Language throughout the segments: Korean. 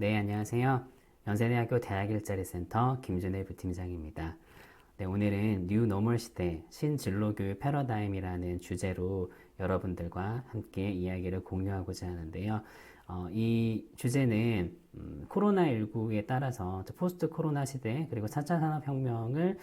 네, 안녕하세요. 연세대학교 대학일자리센터 김준일 부팀장입니다. 네, 오늘은 뉴 노멀 시대 신진로교육 패러다임이라는 주제로 여러분들과 함께 이야기를 공유하고자 하는데요. 이 주제는 코로나19에 따라서 포스트 코로나 시대 그리고 4차 산업혁명을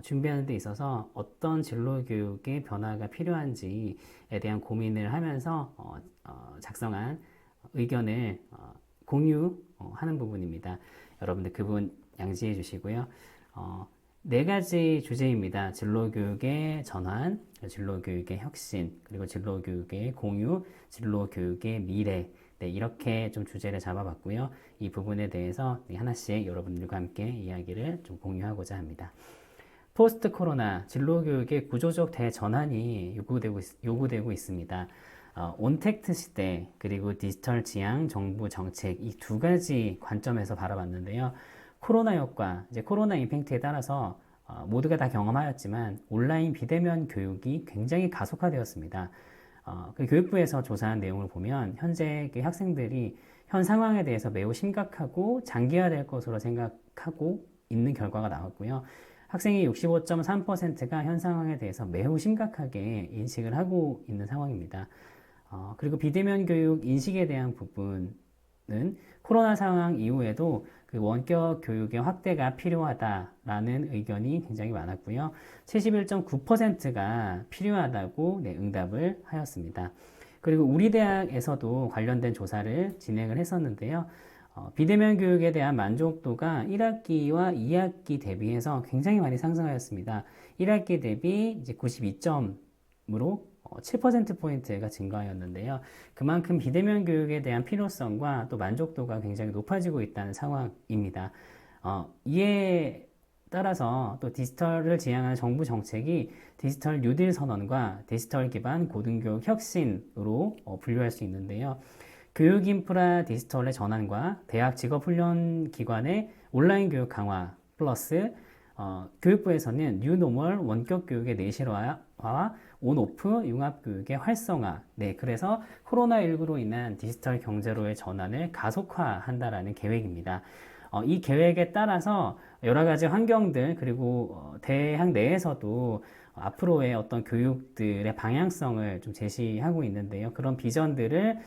준비하는 데 있어서 어떤 진로교육의 변화가 필요한지에 대한 고민을 하면서 작성한 의견을 공유하는 부분입니다. 여러분들 그분 양지해 주시고요. 네 가지 주제입니다. 진로교육의 전환, 진로교육의 혁신, 그리고 진로교육의 공유, 진로교육의 미래. 네, 이렇게 좀 주제를 잡아봤고요. 이 부분에 대해서 하나씩 여러분들과 함께 이야기를 좀 공유하고자 합니다. 포스트 코로나 진로교육의 구조적 대전환이 요구되고 있습니다. 온택트 시대 그리고 디지털 지향 정부 정책 이 두 가지 관점에서 바라봤는데요. 코로나 효과, 이제 코로나 임팩트에 따라서 모두가 다 경험하였지만 온라인 비대면 교육이 굉장히 가속화되었습니다. 그 교육부에서 조사한 내용을 보면 현재 그 학생들이 현 상황에 대해서 매우 심각하고 장기화될 것으로 생각하고 있는 결과가 나왔고요. 학생의 65.3%가 현 상황에 대해서 매우 심각하게 인식을 하고 있는 상황입니다. 그리고 비대면 교육 인식에 대한 부분은 코로나 상황 이후에도 그 원격 교육의 확대가 필요하다라는 의견이 굉장히 많았고요. 71.9%가 필요하다고 응답을 하였습니다. 그리고 우리 대학에서도 관련된 조사를 진행을 했었는데요. 비대면 교육에 대한 만족도가 1학기와 2학기 대비해서 굉장히 많이 상승하였습니다. 1학기 대비 이제 92점으로 7%포인트가 증가하였는데요. 그만큼 비대면 교육에 대한 필요성과 또 만족도가 굉장히 높아지고 있다는 상황입니다. 이에 따라서 또 디지털을 지향하는 정부 정책이 디지털 뉴딜 선언과 디지털 기반 고등교육 혁신으로 분류할 수 있는데요. 교육 인프라 디지털의 전환과 대학 직업훈련 기관의 온라인 교육 강화 플러스 교육부에서는 뉴노멀 원격 교육의 내실화와 온오프 융합 교육의 활성화. 네, 그래서 코로나19로 인한 디지털 경제로의 전환을 가속화한다라는 계획입니다. 이 계획에 따라서 여러 가지 환경들 그리고 대학 내에서도 앞으로의 어떤 교육들의 방향성을 좀 제시하고 있는데요. 그런 비전들을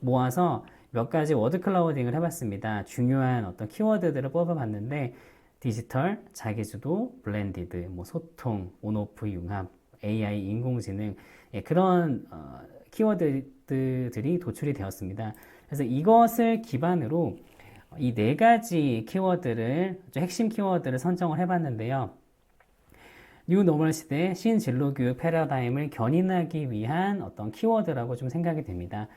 모아서 몇 가지 워드 클라우딩을 해봤습니다. 중요한 어떤 키워드들을 뽑아봤는데 디지털, 자기주도, 블렌디드, 소통, 온오프 융합, AI, 인공지능 그런 키워드들이 도출이 되었습니다. 그래서 이것을 기반으로 이 네 가지 키워드를 핵심 키워드를 선정을 해봤는데요. 뉴 노멀 시대 신진로 교육 패러다임을 견인하기 위한 어떤 키워드라고 좀 생각이 됩니다.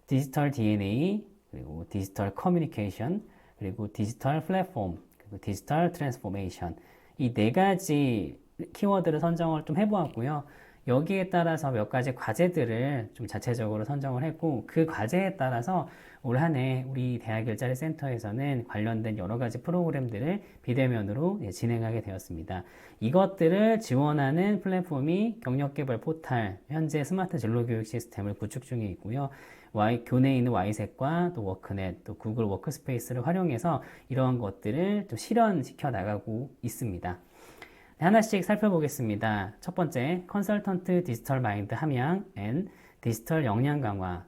디지털 DNA, 그리고 디지털 커뮤니케이션, 그리고 디지털 플랫폼, 그리고 디지털 트랜스포메이션 이 네 가지 키워드를 선정을 좀 해보았고요. 여기에 따라서 몇 가지 과제들을 좀 자체적으로 선정을 했고 그 과제에 따라서 올 한 해 우리 대학 일자리 센터에서는 관련된 여러 가지 프로그램들을 비대면으로 진행하게 되었습니다. 이것들을 지원하는 플랫폼이 경력개발 포탈, 현재 스마트 진로교육 시스템을 구축 중에 있고요. 교내에 있는 와이셋과 또 워크넷, 또 구글 워크스페이스를 활용해서 이러한 것들을 좀 실현시켜 나가고 있습니다. 하나씩 살펴보겠습니다. 첫 번째, 컨설턴트 디지털 마인드 함양 앤 디지털 역량 강화.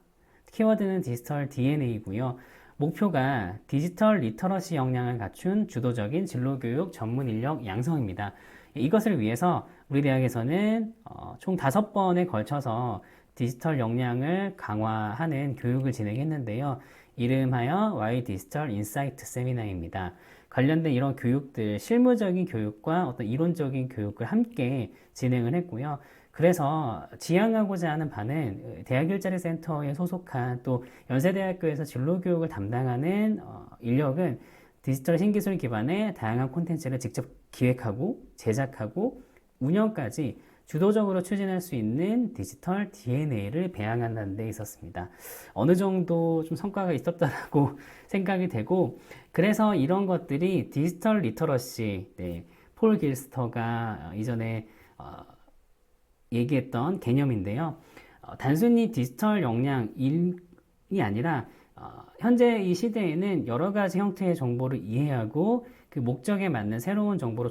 키워드는 디지털 DNA이고요. 목표가 디지털 리터러시 역량을 갖춘 주도적인 진로교육 전문 인력 양성입니다. 이것을 위해서 우리 대학에서는 총 5번에 걸쳐서 디지털 역량을 강화하는 교육을 진행했는데요. 이름하여 Y 디지털 인사이트 세미나입니다. 관련된 이런 교육들, 실무적인 교육과 어떤 이론적인 교육을 함께 진행을 했고요. 그래서 지향하고자 하는 바는 대학 일자리 센터에 소속한 또 연세대학교에서 진로교육을 담당하는 인력은 디지털 신기술 기반의 다양한 콘텐츠를 직접 기획하고 제작하고 운영까지 주도적으로 추진할 수 있는 디지털 DNA를 배양한다는 데 있었습니다. 어느 정도 좀 성과가 있었다라고 생각이 되고, 그래서 이런 것들이 디지털 리터러시, 폴 길스터가 이전에 얘기했던 개념인데요. 단순히 디지털 역량이 아니라 현재 이 시대에는 여러 가지 형태의 정보를 이해하고 그 목적에 맞는 새로운 정보를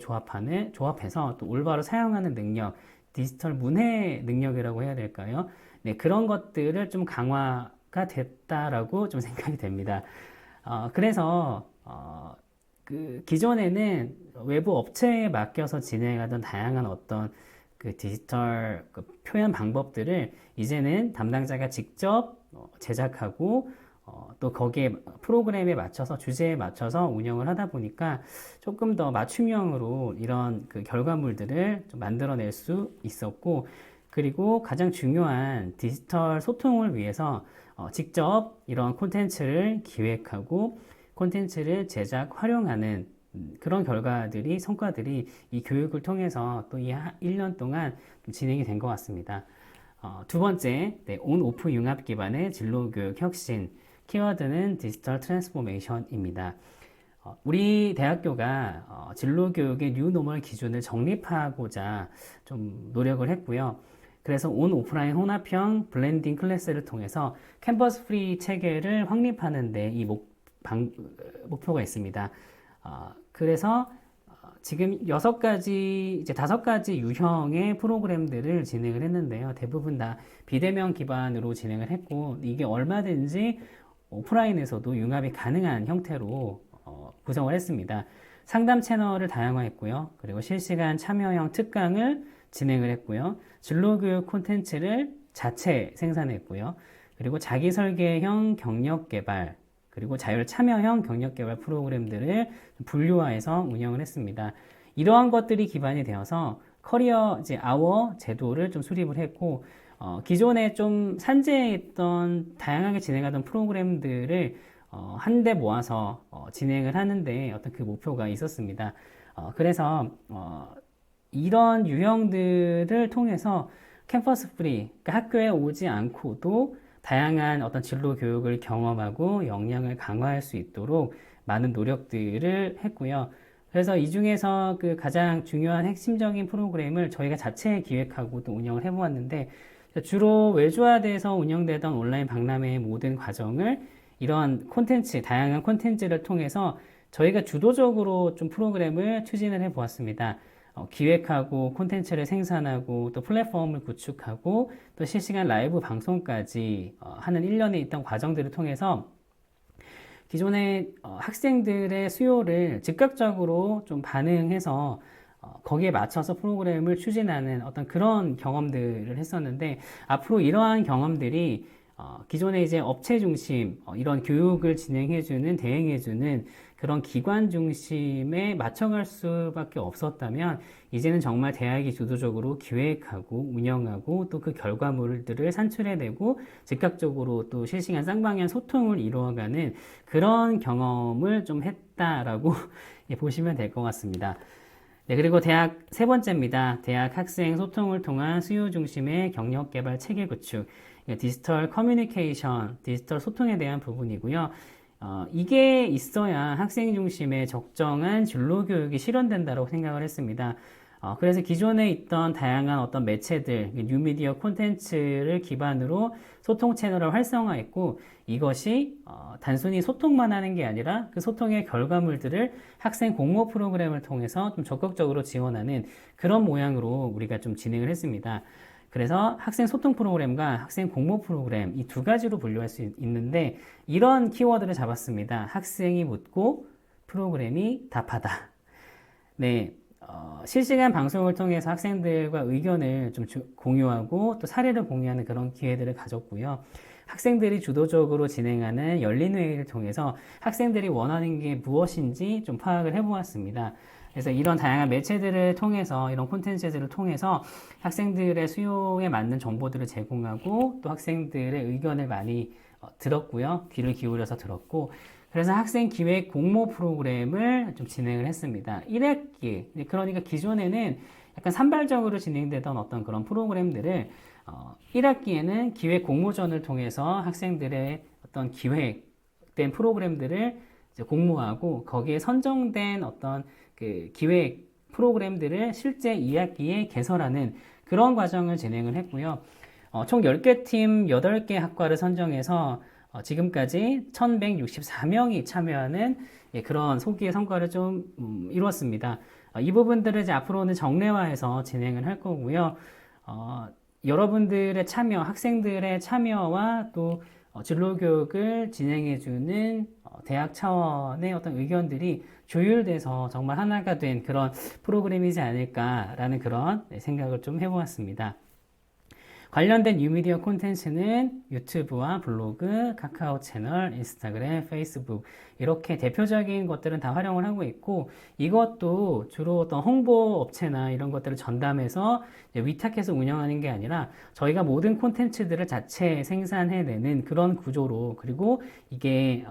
조합해서 또 올바로 사용하는 능력, 디지털 문해 능력이라고 해야 될까요? 네, 그런 것들을 좀 강화가 됐다라고 좀 생각이 됩니다. 그래서 그 기존에는 외부 업체에 맡겨서 진행하던 다양한 어떤 그 디지털 그 표현 방법들을 이제는 담당자가 직접 제작하고 또 거기에 프로그램에 맞춰서 주제에 맞춰서 운영을 하다 보니까 조금 더 맞춤형으로 이런 그 결과물들을 좀 만들어낼 수 있었고, 그리고 가장 중요한 디지털 소통을 위해서 직접 이런 콘텐츠를 기획하고 콘텐츠를 제작, 활용하는 그런 결과들이, 성과들이 이 교육을 통해서 또 이 1년 동안 진행이 된 것 같습니다. 두 번째, 네, 온, 오프 융합 기반의 진로교육 혁신, 키워드는 디지털 트랜스포메이션입니다. 우리 대학교가 진로교육의 뉴노멀 기준을 정립하고자 좀 노력을 했고요. 그래서 온 오프라인 혼합형 블렌딩 클래스를 통해서 캠퍼스 프리 체계를 확립하는 데 이 목표가 있습니다. 그래서 지금 6가지, 이제 5가지 유형의 프로그램들을 진행을 했는데요. 대부분 다 비대면 기반으로 진행을 했고, 이게 얼마든지 오프라인에서도 융합이 가능한 형태로 구성을 했습니다. 상담 채널을 다양화했고요. 그리고 실시간 참여형 특강을 진행을 했고요. 진로교육 콘텐츠를 자체 생산했고요. 그리고 자기 설계형 경력 개발, 그리고 자율 참여형 경력 개발 프로그램들을 분류화해서 운영을 했습니다. 이러한 것들이 기반이 되어서 커리어 이제 아워 제도를 좀 수립을 했고, 기존에 좀 산재해 있던 다양하게 진행하던 프로그램들을 한데 모아서 진행을 하는데 어떤 그 목표가 있었습니다. 그래서 이런 유형들을 통해서 캠퍼스 프리, 그러니까 학교에 오지 않고도 다양한 어떤 진로 교육을 경험하고 역량을 강화할 수 있도록 많은 노력들을 했고요. 그래서 이 중에서 그 가장 중요한 핵심적인 프로그램을 저희가 자체 기획하고 또 운영을 해보았는데, 주로 외주화돼서 운영되던 온라인 박람회의 모든 과정을 이런 콘텐츠, 다양한 콘텐츠를 통해서 저희가 주도적으로 좀 프로그램을 추진을 해 보았습니다. 기획하고 콘텐츠를 생산하고 또 플랫폼을 구축하고 또 실시간 라이브 방송까지 하는 1년에 있던 과정들을 통해서 기존의 학생들의 수요를 즉각적으로 좀 반응해서 거기에 맞춰서 프로그램을 추진하는 어떤 그런 경험들을 했었는데, 앞으로 이러한 경험들이 기존에 이제 업체 중심 이런 교육을 진행해주는, 대행해주는 그런 기관 중심에 맞춰갈 수밖에 없었다면, 이제는 정말 대학이 주도적으로 기획하고 운영하고 또 그 결과물들을 산출해내고 즉각적으로 또 실시간 쌍방향 소통을 이루어가는 그런 경험을 좀 했다라고 보시면 될 것 같습니다. 네, 그리고 대학 세 번째입니다. 대학 학생 소통을 통한 수요 중심의 경력 개발 체계 구축, 디지털 커뮤니케이션, 디지털 소통에 대한 부분이고요. 이게 있어야 학생 중심의 적정한 진로 교육이 실현된다고 생각을 했습니다. 그래서 기존에 있던 다양한 어떤 매체들, 뉴미디어 콘텐츠를 기반으로 소통 채널을 활성화했고, 이것이 단순히 소통만 하는 게 아니라 그 소통의 결과물들을 학생 공모 프로그램을 통해서 좀 적극적으로 지원하는 그런 모양으로 우리가 좀 진행을 했습니다. 그래서 학생 소통 프로그램과 학생 공모 프로그램, 이 두 가지로 분류할 수 있는데, 이런 키워드를 잡았습니다. 학생이 묻고 프로그램이 답하다. 네, 실시간 방송을 통해서 학생들과 의견을 좀 공유하고 또 사례를 공유하는 그런 기회들을 가졌고요. 학생들이 주도적으로 진행하는 열린 회의를 통해서 학생들이 원하는 게 무엇인지 좀 파악을 해보았습니다. 그래서 이런 다양한 매체들을 통해서, 이런 콘텐츠들을 통해서 학생들의 수요에 맞는 정보들을 제공하고 또 학생들의 의견을 많이 들었고요. 귀를 기울여서 들었고, 그래서 학생 기획 공모 프로그램을 좀 진행을 했습니다. 1학기, 그러니까 기존에는 약간 산발적으로 진행되던 어떤 그런 프로그램들을 1학기에는 기획 공모전을 통해서 학생들의 어떤 기획된 프로그램들을 이제 공모하고, 거기에 선정된 어떤 그 기획 프로그램들을 실제 2학기에 개설하는 그런 과정을 진행을 했고요. 총 10개 팀 8개 학과를 선정해서 지금까지 1164명이 참여하는 그런 소기의 성과를 좀 이루었습니다. 이 부분들을 이제 앞으로는 정례화해서 진행을 할 거고요. 여러분들의 참여, 학생들의 참여와 또 진로교육을 진행해주는 대학 차원의 어떤 의견들이 조율돼서 정말 하나가 된 그런 프로그램이지 않을까라는 그런 생각을 좀 해보았습니다. 관련된 뉴미디어 콘텐츠는 유튜브와 블로그, 카카오 채널, 인스타그램, 페이스북 이렇게 대표적인 것들은 다 활용을 하고 있고 이것도 주로 어떤 홍보 업체나 이런 것들을 전담해서 위탁해서 운영하는 게 아니라 저희가 모든 콘텐츠들을 자체 생산해내는 그런 구조로 그리고 이게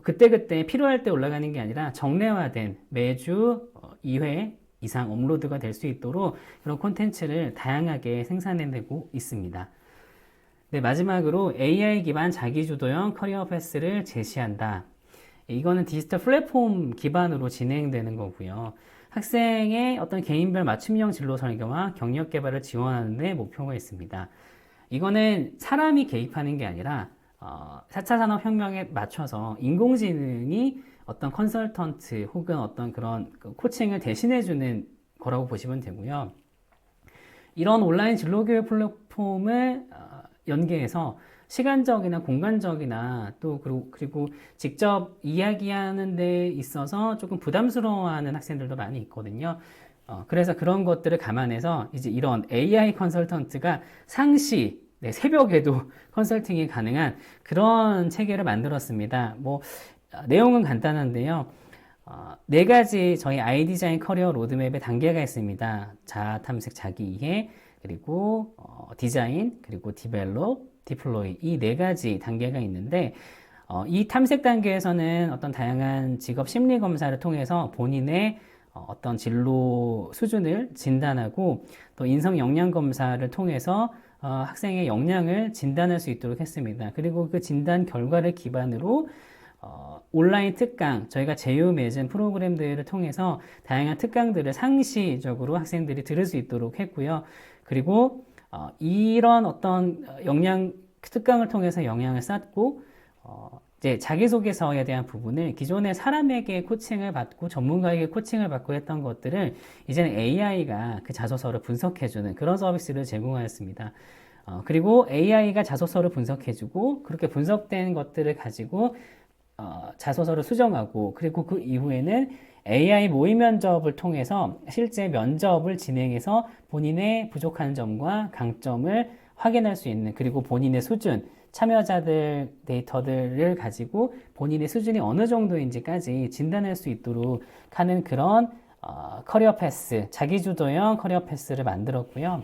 그때그때 필요할 때 올라가는 게 아니라 정례화된 매주 2회 이상 업로드가 될 수 있도록 그런 콘텐츠를 다양하게 생산해내고 있습니다. 네, 마지막으로 AI 기반 자기주도형 커리어 패스를 제시한다. 이거는 디지털 플랫폼 기반으로 진행되는 거고요. 학생의 어떤 개인별 맞춤형 진로 설계와 경력 개발을 지원하는 데 목표가 있습니다. 이거는 사람이 개입하는 게 아니라 4차 산업혁명에 맞춰서 인공지능이 어떤 컨설턴트 혹은 어떤 그런 코칭을 대신해주는 거라고 보시면 되고요. 이런 온라인 진로교육 플랫폼을 연계해서 시간적이나 공간적이나 또 그리고 직접 이야기하는 데 있어서 조금 부담스러워하는 학생들도 많이 있거든요. 그래서 그런 것들을 감안해서 이제 이런 AI 컨설턴트가 상시 새벽에도 컨설팅이 가능한 그런 체계를 만들었습니다. 내용은 간단한데요. 4가지 저희 아이디자인 커리어 로드맵의 단계가 있습니다. 자아 탐색, 자기 이해, 그리고 디자인, 그리고 디벨롭, 디플로이 이 4가지 단계가 있는데 이 탐색 단계에서는 어떤 다양한 직업 심리 검사를 통해서 본인의 어떤 진로 수준을 진단하고 또 인성 역량 검사를 통해서 학생의 역량을 진단할 수 있도록 했습니다. 그리고 그 진단 결과를 기반으로 온라인 특강, 저희가 제휴 맺은 프로그램들을 통해서 다양한 특강들을 상시적으로 학생들이 들을 수 있도록 했고요. 그리고 이런 어떤 특강을 통해서 역량을 쌓고 이제 자기소개서에 대한 부분을 기존에 사람에게 코칭을 받고 전문가에게 코칭을 받고 했던 것들을 이제는 AI가 그 자소서를 분석해주는 그런 서비스를 제공하였습니다. 그리고 AI가 자소서를 분석해주고 그렇게 분석된 것들을 가지고 자소서를 수정하고 그리고 그 이후에는 AI 모의 면접을 통해서 실제 면접을 진행해서 본인의 부족한 점과 강점을 확인할 수 있는 그리고 본인의 수준, 참여자들 데이터들을 가지고 본인의 수준이 어느 정도인지까지 진단할 수 있도록 하는 그런 커리어 패스, 자기주도형 커리어 패스를 만들었고요.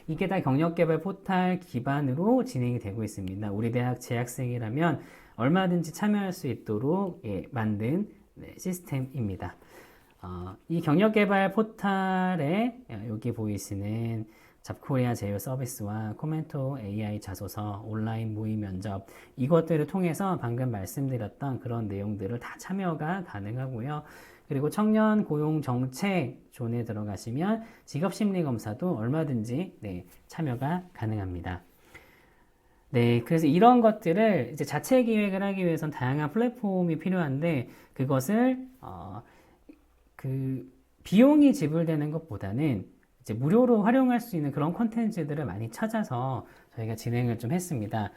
이게 다 경력개발 포탈 기반으로 진행이 되고 있습니다. 우리 대학 재학생이라면 얼마든지 참여할 수 있도록 만든 시스템입니다. 이 경력개발 포탈에 여기 보이시는 잡코리아 제휴 서비스와 코멘토 AI 자소서, 온라인 모의 면접 이것들을 통해서 방금 말씀드렸던 그런 내용들을 다 참여가 가능하고요. 그리고 청년 고용 정책 존에 들어가시면 직업 심리 검사도 얼마든지 참여가 가능합니다. 네, 그래서 이런 것들을 이제 자체 기획을 하기 위해선 다양한 플랫폼이 필요한데 그것을 비용이 지불되는 것보다는 이제 무료로 활용할 수 있는 그런 콘텐츠들을 많이 찾아서 저희가 진행을 좀 했습니다.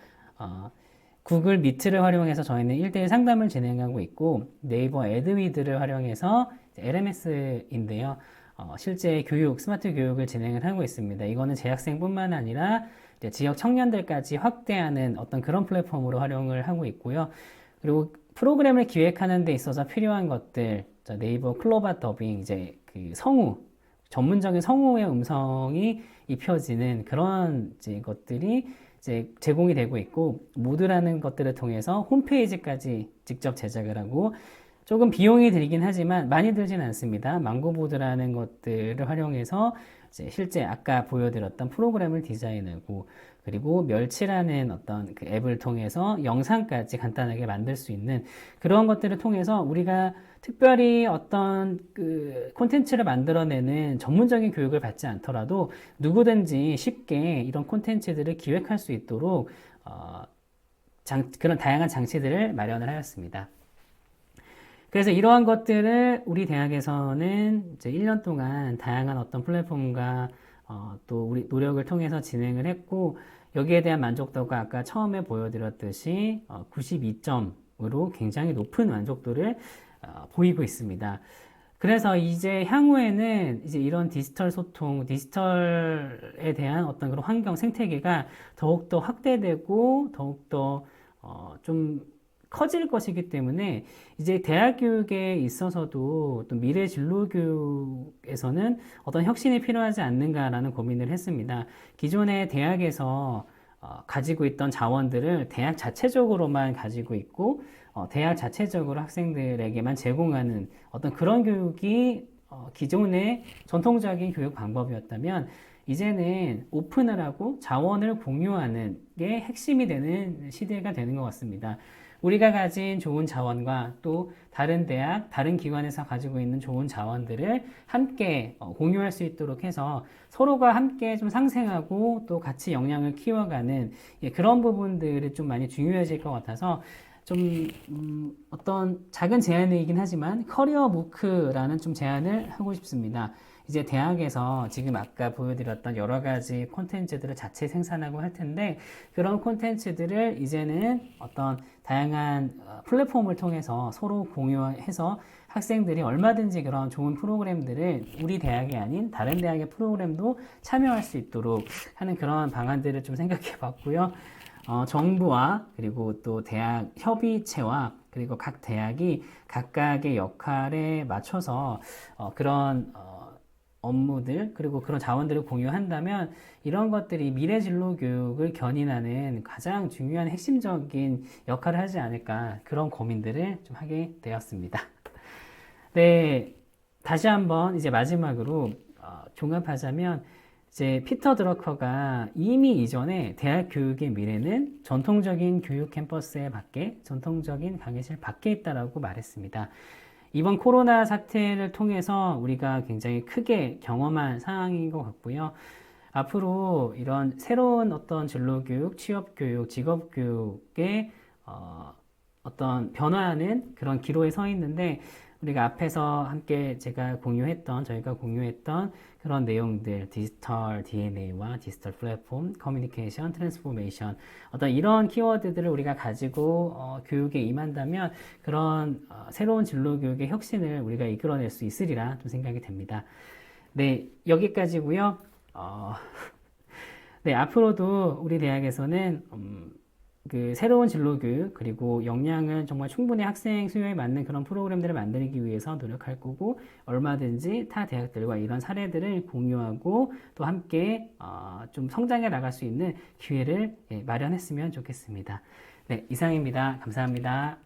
구글 미트를 활용해서 저희는 1대1 상담을 진행하고 있고 네이버 에드위드를 활용해서 LMS인데요. 실제 교육, 스마트 교육을 진행을 하고 있습니다. 이거는 재학생뿐만 아니라 지역 청년들까지 확대하는 어떤 그런 플랫폼으로 활용을 하고 있고요. 그리고 프로그램을 기획하는 데 있어서 필요한 것들, 네이버 클로바 더빙, 이제 그 성우, 전문적인 성우의 음성이 입혀지는 그런 이제 것들이 이제 제공이 되고 있고, 모드라는 것들을 통해서 홈페이지까지 직접 제작을 하고, 조금 비용이 들긴 하지만 많이 들진 않습니다. 망고보드라는 것들을 활용해서 이제 실제 아까 보여드렸던 프로그램을 디자인하고 그리고 멸치라는 어떤 그 앱을 통해서 영상까지 간단하게 만들 수 있는 그런 것들을 통해서 우리가 특별히 어떤 그 콘텐츠를 만들어내는 전문적인 교육을 받지 않더라도 누구든지 쉽게 이런 콘텐츠들을 기획할 수 있도록 그런 다양한 장치들을 마련을 하였습니다. 그래서 이러한 것들을 우리 대학에서는 이제 1년 동안 다양한 어떤 플랫폼과 또 우리 노력을 통해서 진행을 했고, 여기에 대한 만족도가 아까 처음에 보여드렸듯이 92점으로 굉장히 높은 만족도를 보이고 있습니다. 그래서 이제 향후에는 이제 이런 디지털 소통, 디지털에 대한 어떤 그런 환경 생태계가 더욱더 확대되고 더욱더 좀 커질 것이기 때문에 이제 대학 교육에 있어서도 또 미래 진로 교육에서는 어떤 혁신이 필요하지 않는가라는 고민을 했습니다. 기존의 대학에서 가지고 있던 자원들을 대학 자체적으로만 가지고 있고 대학 자체적으로 학생들에게만 제공하는 어떤 그런 교육이 기존의 전통적인 교육 방법이었다면 이제는 오픈을 하고 자원을 공유하는 게 핵심이 되는 시대가 되는 것 같습니다. 우리가 가진 좋은 자원과 또 다른 대학, 다른 기관에서 가지고 있는 좋은 자원들을 함께 공유할 수 있도록 해서 서로가 함께 좀 상생하고 또 같이 역량을 키워가는 그런 부분들이 좀 많이 중요해질 것 같아서 좀 어떤 작은 제안이긴 하지만 커리어 무크라는 좀 제안을 하고 싶습니다. 이제 대학에서 지금 아까 보여드렸던 여러 가지 콘텐츠들을 자체 생산하고 할 텐데 그런 콘텐츠들을 이제는 어떤 다양한 플랫폼을 통해서 서로 공유해서 학생들이 얼마든지 그런 좋은 프로그램들을 우리 대학이 아닌 다른 대학의 프로그램도 참여할 수 있도록 하는 그런 방안들을 좀 생각해 봤고요. 정부와 그리고 또 대학 협의체와 그리고 각 대학이 각각의 역할에 맞춰서 그런 업무들 그리고 그런 자원들을 공유한다면 이런 것들이 미래 진로 교육을 견인하는 가장 중요한 핵심적인 역할을 하지 않을까 그런 고민들을 좀 하게 되었습니다. 네, 다시 한번 이제 마지막으로 종합하자면 이제 피터 드러커가 이미 이전에 대학 교육의 미래는 전통적인 교육 캠퍼스에 밖에 전통적인 강의실 밖에 있다라고 말했습니다. 이번 코로나 사태를 통해서 우리가 굉장히 크게 경험한 상황인 것 같고요. 앞으로 이런 새로운 어떤 진로교육, 취업교육, 직업교육의 어떤 변화하는 그런 기로에 서 있는데 우리가 앞에서 함께 저희가 공유했던 그런 내용들, 디지털 DNA와 디지털 플랫폼, 커뮤니케이션, 트랜스포메이션 어떤 이런 키워드들을 우리가 가지고 교육에 임한다면 그런 새로운 진로 교육의 혁신을 우리가 이끌어낼 수 있으리라 좀 생각이 됩니다. 네, 여기까지고요. 네, 앞으로도 우리 대학에서는 그 새로운 진로 교육 그리고 역량은 정말 충분히 학생 수요에 맞는 그런 프로그램들을 만들기 위해서 노력할 거고 얼마든지 타 대학들과 이런 사례들을 공유하고 또 함께 좀 성장해 나갈 수 있는 기회를 마련했으면 좋겠습니다. 네, 이상입니다. 감사합니다.